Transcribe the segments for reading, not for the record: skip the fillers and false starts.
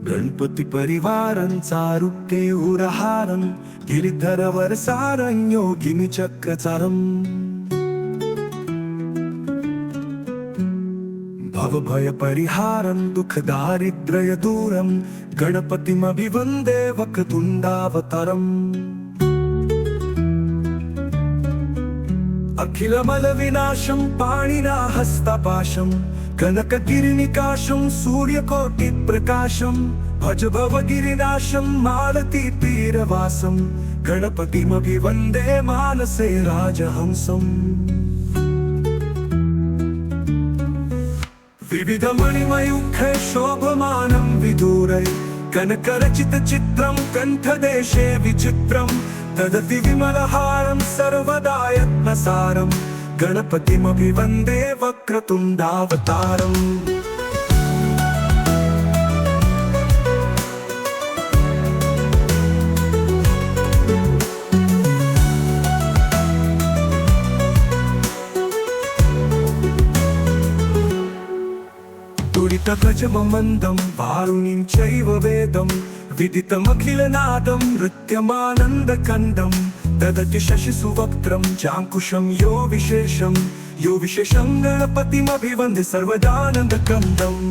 गणपती परिवारांचा रुक्के उरहारं गिरिधरवर सारं योगिनी चक्रचारं भवभय परिहारं दुःख दारिद्र्य दूरं गणपतिमभिवन्दे वक्रतुण्डावतारम् अखिलमल विनाशं पाणिना हस्तपाशं कनकगिरिनिकाशं सूर्यकोटि प्रकाशं भज भवगिरिनाशं मालती तीरवासं गणपतिमभिवन्दे मानसे राजहंसम् विविधमणिमयूखे शोभमानं विदूरै कनकरचितचित्रं कण्ठदेशे विचित्रं ददति विमलहारं सर्वदा यत्नसारं गणपतिमभिवन्दे वक्रतुण्डावतारम् दुरितगजममन्दं वारुणीं चैव वेदं विदितमखिलनादं नृत्यमानन्दकन्दं ददति शशिसुवक्त्रं चाङ्कुशं यो विशेषं गणपतिमभिवन्दे सर्वदानन्दकन्दम्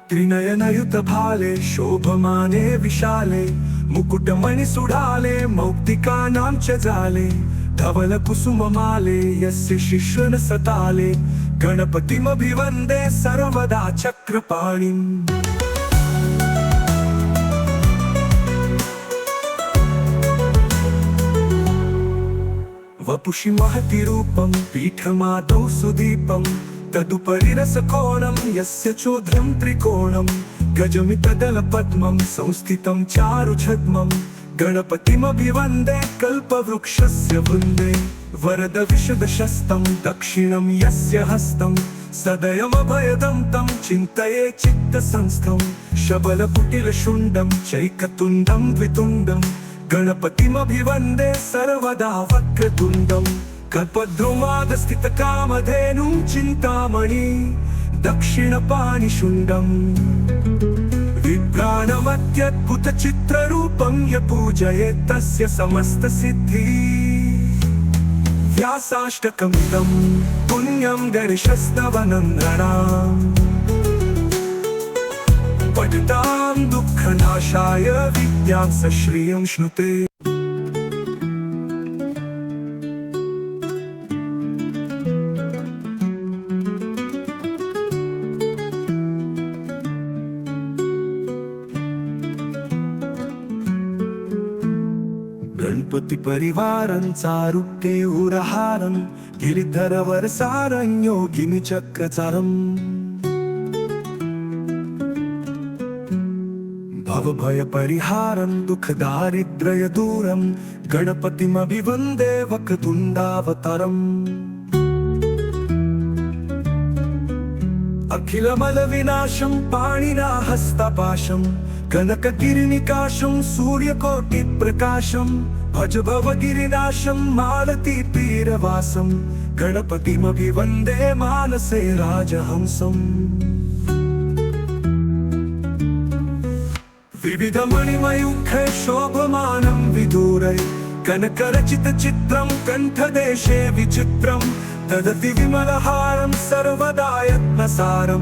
त्रिनयनयुतभाले शोभमाने विशाले मुकुटमणिसुडाले मौक्तिकानां च जाले धवलकुसुममाले यस्य शिश्न सताले गणपतिमभिवन्दे सर्वदा चक्रपाणिम् वपुषि महति रूपं पीठमादौ सुदीपं तदुपरि रसकोणं यस्य चोद्रं त्रिकोणं गजमितदलपद्मं संस्थितं चारुछद्मं गणपतिमभिवन्दे कल्पवृक्षस्य वृन्दे वरद विशदशस्तं दक्षिणं यस्य हस्तं सदयमभयदं तं चिन्तये चित्तसंस्थं शबलकुटिलशुण्डं चैकतुण्डं द्वितुण्डं गणपतिमभिवन्दे सर्वदा वक्रतुण्डं कल्पद्रुमादस्थितकामधेनुं चिन्तामणि दक्षिणपाणिशुण्डम् विभ्राणमत्यद्भुतचित्ररूपं य पूजयेत् तस्य समस्तसिद्धि व्यासाष्टकमिदं पुण्यं गणेशस्तवनन्दनाम् पठतां दुःखनाशाय विद्यां स श्रियं श्नुते गणपती परिवारांचा रुक्के उरहारं गिरिधरवर सारं योगिनी चक्रचारं भवभय परिहारं दुःख दारिद्र्य दूरं गणपतिमभिवन्दे वक्रतुण्डावतारम् अखिलमल विनाशं पाणिना हस्तपाशं कनकगिरिनिकाशं सूर्यकोटि प्रकाशं भज भवगिरिनाशं मालती तीरवासं गणपतिमभिवन्दे मानसे राजहंसम् विविधमणिमयूखे शोभमानं विदूरै कनकरचितचित्रं कण्ठदेशे विचित्रं ददति विमलहारं सर्वदा यत्नसारं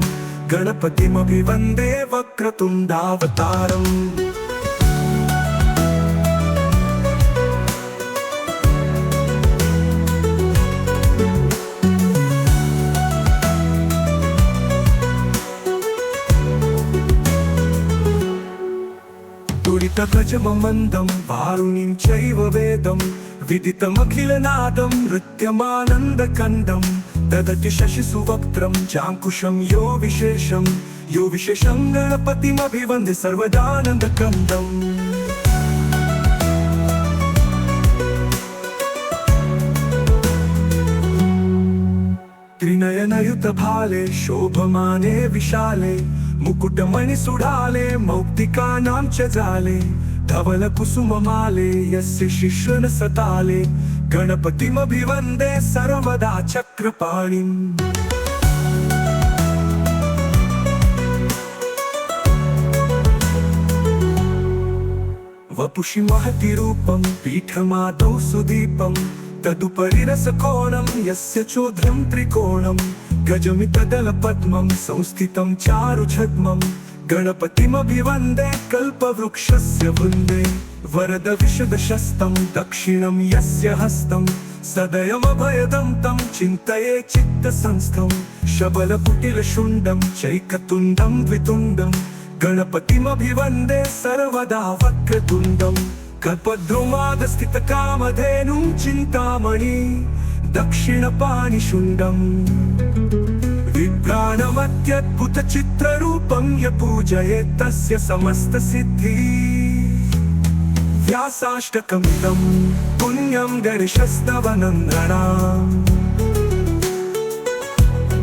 गणपतिमभिवन्दे वक्रतुण्डावतारम् दुरितगजममन्दं वारुणीं चैव वेदं विदितमखिलनादं नृत्यमानन्दकन्दं ददति शशिसुवक्त्रं चाङ्कुशं यो विशेषं गणपतिमभिवन्दे सर्वदानन्दकन्दम् त्रिनयनयुतभाले शोभमाने विशाले मुकुटमणिसुडाले मौक्तिकानां च जाले धवलकुसुममाले यस्य शिश्न सताले गणपतिमभिवन्दे सर्वदा चक्रपाणिम् वपुषि महति रूपं पीठमादौ सुदीपं तदुपरि रसकोणं यस्य चोद्रं त्रिकोणं गजमितदलपद्मं संस्थितं चारुछद्मं गणपतिमभिवन्दे कल्पवृक्षस्य वृन्दे वरद विशदशस्तं दक्षिणं यस्य हस्तं सदयमभयदं तं चिन्तये चित्तसंस्थं शबलकुटिलशुण्डं चैकतुण्डं द्वितुण्डं गणपतिमभिवन्दे सर्वदा वक्रतुण्डं कल्पद्रुमादस्थितकामधेनुं चिन्तामणि दक्षिणपाणिशुण्डं विभ्राणमत्यद्भुतचित्ररूपं य पूजयेत् तस्य समस्तसिद्धि व्यासाष्टकमिदं पुण्यं गणेशस्तवनन्दनाम्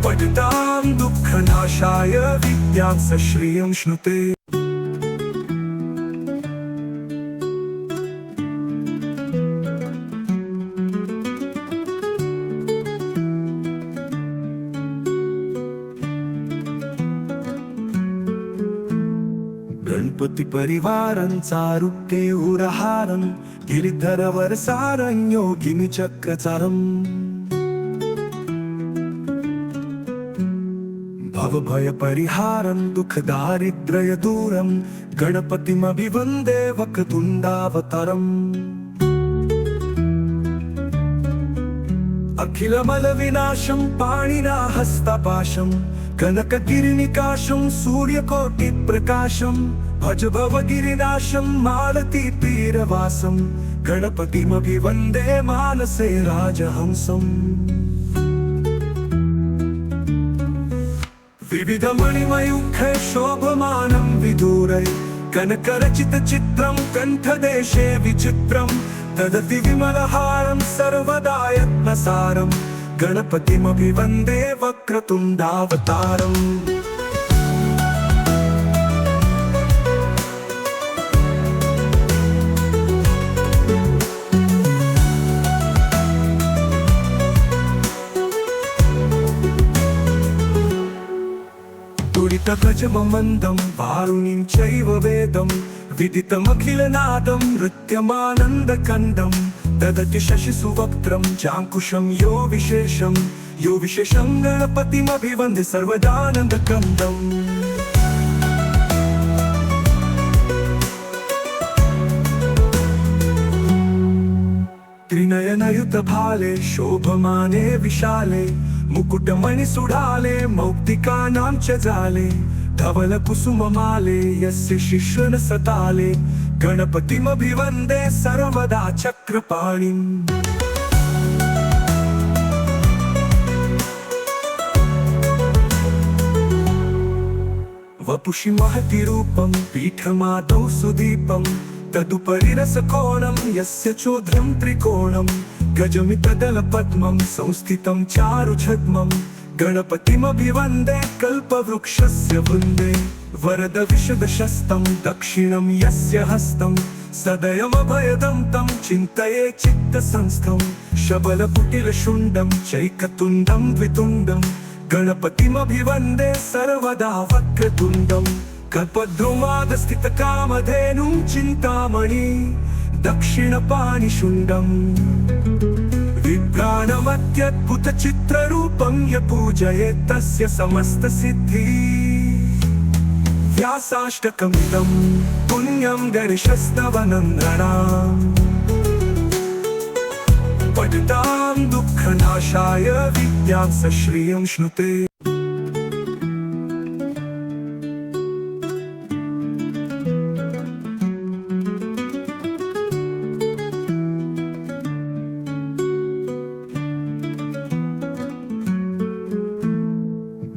पठतां दुःखनाशाय विद्यां स श्रियं श्नुते गणपती परिवारांचा रुक्ते उरहारं गिरिधरवर सारं योगिनी चक्रचारं भवभयपरिहारं दुःखदारिद्र्यदूरं गणपतिमभिवन्दे वक्रतुण्डावतारम् अखिलमलविनाशं पाणिना हस्तपाशं कनकगिरिनिकाशं सूर्यकोटिप्रकाशं भज भवगिरिनाशं मालतीतीरवासं गणपतिमभिवन्दे मानसे राजहंसम् विविधमणिमयूखै शोभमानं विदूरै कनकरचितचित्रं कण्ठदेशे विचित्रं ददति विमलहारं सर्वदा यत्नसारं गणपतिमभिवन्दे वक्रतुण्डावतारम् दुरितगजममन्दं वारुणीं चैव वेदं विदितमखिलनादं नृत्यमानन्दकन्दं ददति शशिसुवक्त्रं चाङ्कुशं यो विशेषं गणपतिमभिवन्दे सर्वदानन्दकन्दम् त्रिनयनयुतभाले शोभमाने विशाले मुकुटमणिसुढाले मौक्तिकानां च जाले धवलकुसुममाले यस्य शिश्नसताले गणपतिमभिवन्दे सर्वदा चक्रपाणिम् वपुषि महति रूपं पीठमादौ सुदीपं तदुपरि रसकोणं यस्य चोद्रं त्रिकोणं गजमितदलपद्मं संस्थितं चारुछद्मं गणपतिमभिवन्दे कल्पवृक्षस्य वृन्दे वरद विशदशस्तं दक्षिणं यस्य हस्तं सदयमभयदं तं चिन्तये चित्तसंस्थं शबलकुटिलशुण्डं चैकतुण्डं द्वितुण्डं गणपतिमभिवन्दे सर्वदा वक्रतुण्डं कल्पद्रुमादस्थितकामधेनुं चिन्तामणि दक्षिणपाणिशुण्डं विभ्राणमत्यद्भुतचित्ररूपं य पूजयेत् तस्य समस्तसिद्धि व्यासाष्टकमिदं पुण्यं गणेशस्तवनन्दनाम् पठतां दुःखनाशाय विद्यां स श्रियं श्नुते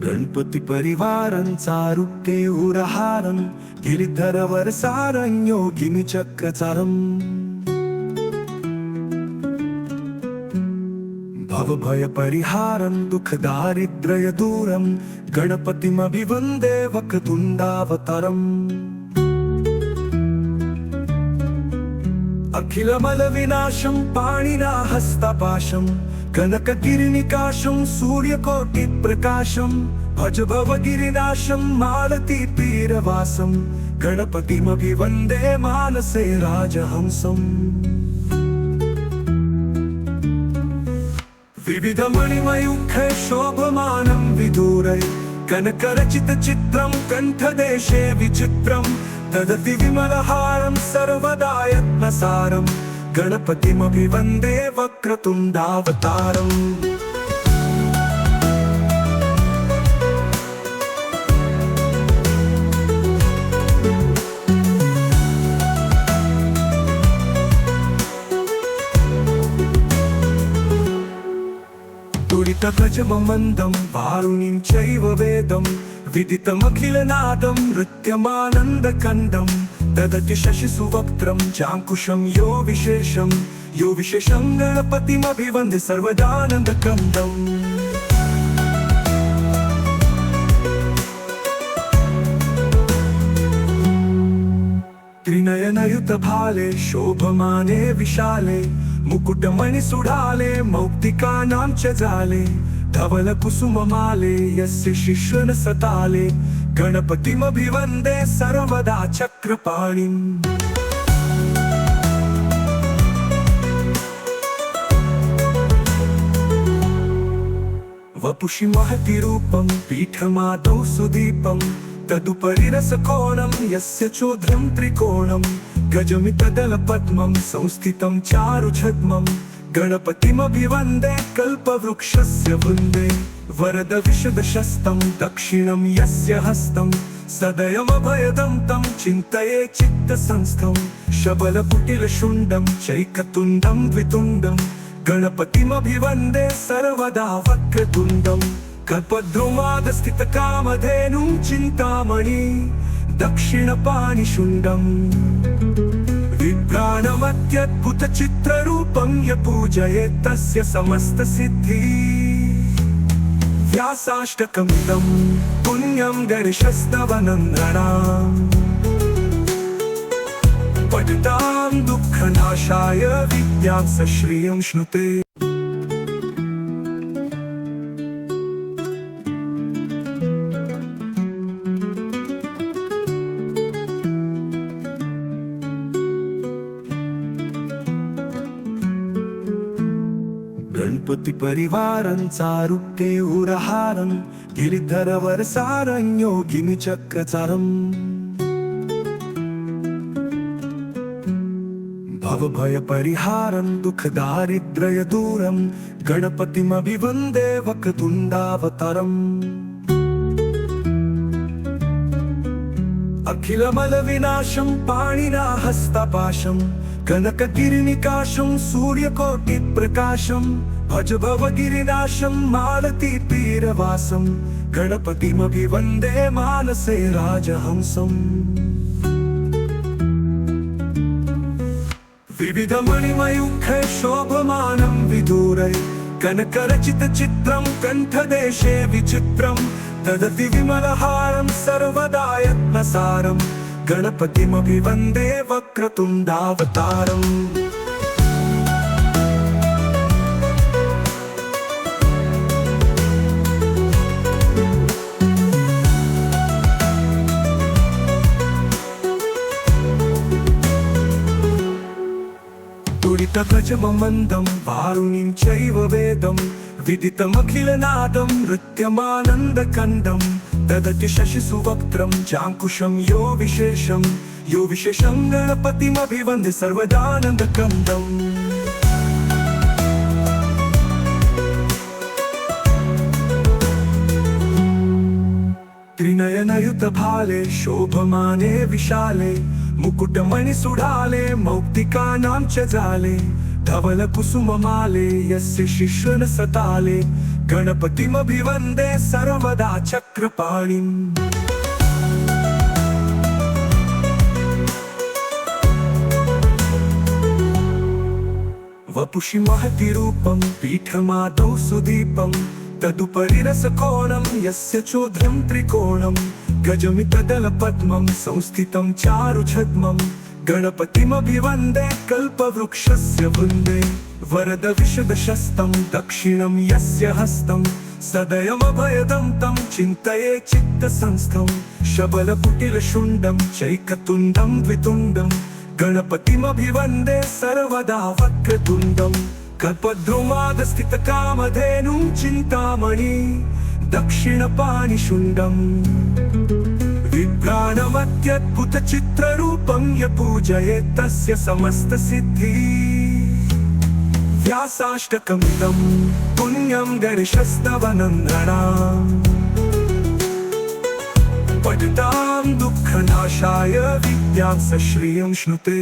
गणपती परिवारांचा रुक्ते उरहारं गिरिधरवर सारं योगिनी चक्रचारं भवभयपरिहारं दुःखदारिद्र्यदूरं गणपतिमभिवन्दे वक्रतुण्डावतारम् अखिलमलविनाशं पाणिना हस्तपाशं कनकगिरिनिकाशं सूर्यकोटिप्रकाशं भज भवगिरिनाशं मालतीतीरवासं गणपतिमभिवन्दे मानसे राजहंसम् विविधमणिमयूखै शोभमानं विदूरै कनकरचितचित्रं कण्ठदेशे विचित्रं ददति विमलहारं सर्वदा यत्नसारं गणपतिमभिवन्दे वक्रतुण्डावतारम् तुरितगजममन्दं वारुणीं चैव वेदं विदितमखिलनादं नृत्यमानन्दकन्दं ददति शशिसुवक्त्रं चाङ्कुशं यो विशेषं गणपतिमभिवन्दे सर्वदानन्दकन्दम् त्रिनयनयुतभाले शोभमाने विशाले मुकुटमणिसुढाले मौक्तिकानां च जाले धवलकुसुममाले यस्य शिश्नसताले गणपतिमभिवन्दे सर्वदा चक्रपाणिम् वपुषि महति रूपं पीठमादौ सुदीपं तदुपरि रसकोणं यस्य चोद्रं त्रिकोणं गजमितदलपद्मं संस्थितं चारुछद्मं गणपतिमभिवन्दे कल्पवृक्षस्य वृन्दे वरदविशदशस्तं दक्षिणं यस्य हस्तं सदयमभयदं तं चिन्तये चित्तसंस्थं शबलकुटिलशुण्डं चैकतुण्डं द्वितुण्डं गणपतिमभिवन्दे सर्वदा वक्रतुण्डम् कल्पद्रुमादस्थितकामधेनुं चिन्तामणि दक्षिणपाणिशुण्डम् विभ्राणमत्यद्भुतचित्ररूपं य पूजयेत् तस्य समस्तसिद्धि व्यासाष्टकमिदं पुण्यं गणेशस्तवनन्दनाम् पठतां दुःखनाशाय विद्यां स श्रियं श्नुते गणपती परिवारांचा रुक्ते उरहारं गिरिधरवरसारं योगिनी चक्रचारं भवभयपरिहारं दुःखदारिद्र्यदूरं गणपतिमभिवन्दे वक्रतुण्डावतारम् अखिलमलविनाशं पाणिना हस्तपाशं कनकगिरिनिकाशं सूर्यकोटिप्रकाशं भज भवगिरिनाशं मालतीतीरवासं गणपतिमभिवन्दे मानसे राजहंसम् विविधमणिमयूखै शोभमानं विदूरै कनकरचितचित्रं कण्ठदेशे विचित्रं ददति विमलहारं सर्वदा यत्नसारं गणपतिमभिवन्दे वक्रतुण्डावतारम् तुरितगजममन्दं वारुणीं चैव वेदं विदितमखिलनादं नृत्यमानन्दकन्दं ददति शशिसुवक्त्रं चाङ्कुशं यो विशेषं गणपतिमभिवन्दे सर्वदानन्दकन्दम् त्रिनयनयुतभाले शोभमाने विशाले मुकुटमणिसुढाले मौक्तिकानां च जाले धवलकुसुममाले यस्य शिश्नसताले गणपतिमभिवन्दे सर्वदा चक्रपाणिम् वपुषि महति रूपं पीठमादौ सुदीपं तदुपरि रसकोणं यस्य चोद्रं त्रिकोणं गजमितदलपद्मं संस्थितं चारुछद्मं गणपतिमभिवन्दे कल्पवृक्षस्य वृन्दे वरद विशदशस्तं दक्षिणं यस्य हस्तं सदयमभयदं तं चिन्तये चित्तसंस्थं शबलकुटिलशुण्डं चैकतुण्डं द्वितुण्डं गणपतिमभिवन्दे सर्वदा वक्रतुण्डं कल्पद्रुमादस्थितकामधेनुं चिन्तामणि दक्षिणपाणिशुण्डम् विभ्राणमत्यद्भुतचित्ररूपं य पूजयेत् तस्य समस्तसिद्धिः व्यासाष्टकमिदं पुण्यं गणेशस्तवनन्दनाम् पठतां दुःखनाशाय विद्यां स श्रियं श्नुते।